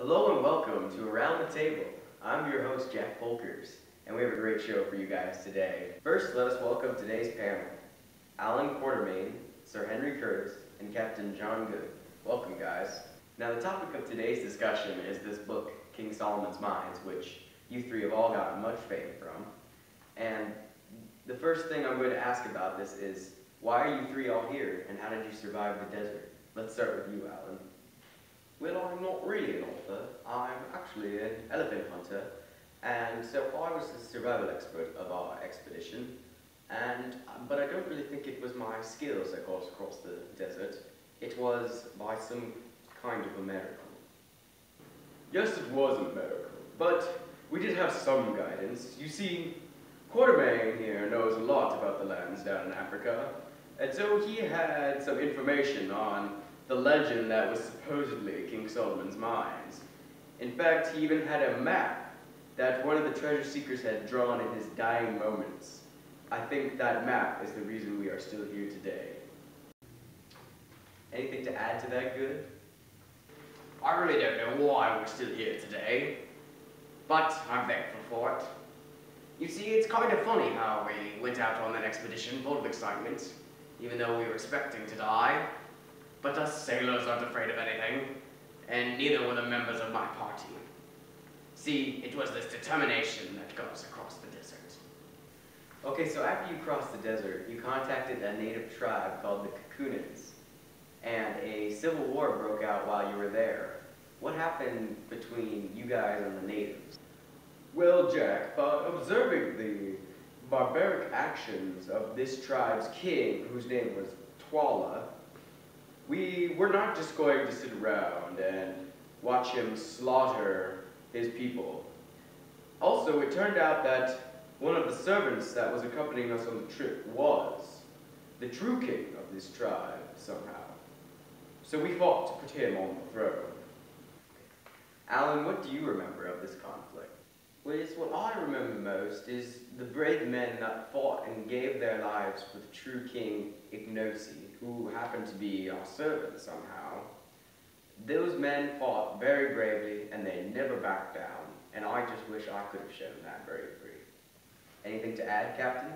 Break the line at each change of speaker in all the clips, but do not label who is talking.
Hello and welcome to Around the Table. I'm your host, Jack Folkers, and we have a great show for you guys today. First, let us welcome today's panel, Alan Quartermain, Sir Henry Curtis, and Captain John Good. Welcome, guys. Now, the topic of today's discussion is this book, King Solomon's Mines, which you three have all gotten much fame from. And the first thing I'm going to ask about this is, why are you three all here, and how did you survive the desert? Let's start with you, Alan.
Well, I'm not really an author. I'm actually an elephant hunter, and so I was the survival expert of our expedition. But I don't really think it was my skills that got us across the desert. It was by some kind of a miracle.
Yes, it was a miracle, but we did have some guidance. You see, Quartermain here knows a lot about the lands down in Africa, and so he had some information on the legend that was supposedly King Solomon's Mines. In fact, he even had a map that one of the treasure seekers had drawn in his dying moments. I think that map is the reason we are still here today.
Anything to add to that, Good?
I really don't know why we're still here today, but I'm thankful for it. You see, it's kind of funny how we went out on that expedition full of excitement, even though we were expecting to die. But us sailors aren't afraid of anything, and neither were the members of my party. See, it was this determination that got us across the desert.
Okay, so after you crossed the desert, you contacted a native tribe called the Kakunans, and a civil war broke out while you were there. What happened between you guys and the natives?
Well, Jack, by observing the barbaric actions of this tribe's king, whose name was Twala, we were not just going to sit around and watch him slaughter his people. Also, it turned out that one of the servants that was accompanying us on the trip was the true king of this tribe, somehow. So we fought to put him on the throne.
Alan, what do you remember of this conflict?
Well, yes, what I remember most is the brave men that fought and gave their lives for the true king, Ignosi, who happened to be our servant somehow. Those men fought very bravely, and they never backed down, and I just wish I could have shown that bravery.
Anything to add, Captain?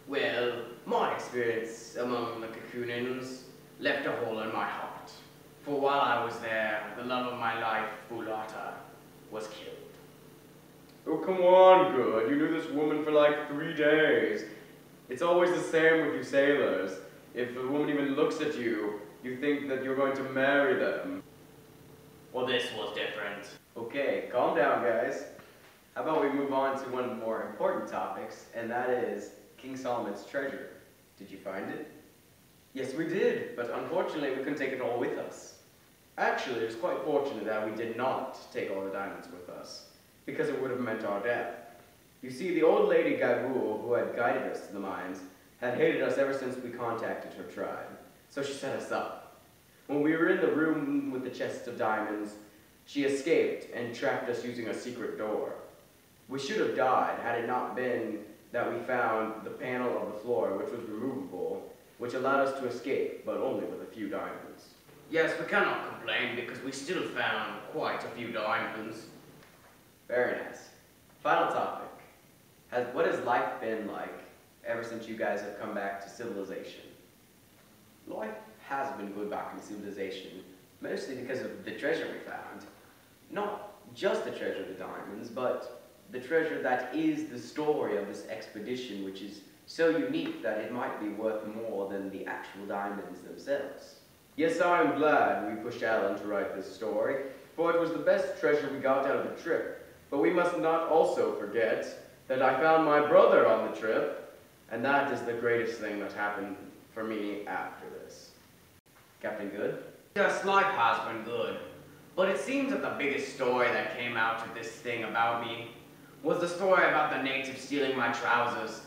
Well, my experience among the Kakunans left a hole in my heart. For while I was there, the love of my life, Bulata, was killed.
Oh, come on, Good. You knew this woman for like 3 days. It's always the same with you sailors. If a woman even looks at you, you think that you're going to marry them.
Well, this was different.
Okay, calm down, guys. How about we move on to one of the more important topics, and that is King Solomon's treasure. Did you find it?
Yes, we did, but unfortunately we couldn't take it all with us. Actually, it was quite fortunate that we did not take all the diamonds with us, because it would have meant our death. You see, the old lady Gaibul, who had guided us to the mines, had hated us ever since we contacted her tribe, so she set us up. When we were in the room with the chests of diamonds, she escaped and trapped us using a secret door. We should have died had it not been that we found the panel of the floor, which was removable, which allowed us to escape, but only with a few diamonds.
Yes, we cannot complain because we still found quite a few diamonds.
Very nice. Final topic. What has life been like ever since you guys have come back to civilization?
Life has been good back in civilization,
Mostly because of the treasure we found. Not just the treasure of the diamonds, but the treasure that is the story of this expedition, which is so unique that it might be worth more than the actual diamonds themselves.
Yes, I am glad we pushed Alan to write this story, for it was the best treasure we got out of the trip. But we must not also forget that I found my brother on the trip, and that is the greatest thing that happened for me after this.
Captain Good?
Yes, life has been good, but it seems that the biggest story that came out of this thing about me was the story about the natives stealing my trousers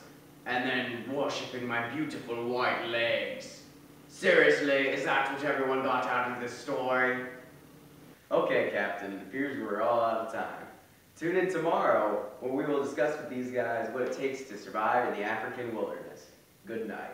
and then worshipping my beautiful white legs. Seriously, is that what everyone got out of this story?
Okay, Captain, it appears we're all out of time. Tune in tomorrow when we will discuss with these guys what it takes to survive in the African wilderness. Good night.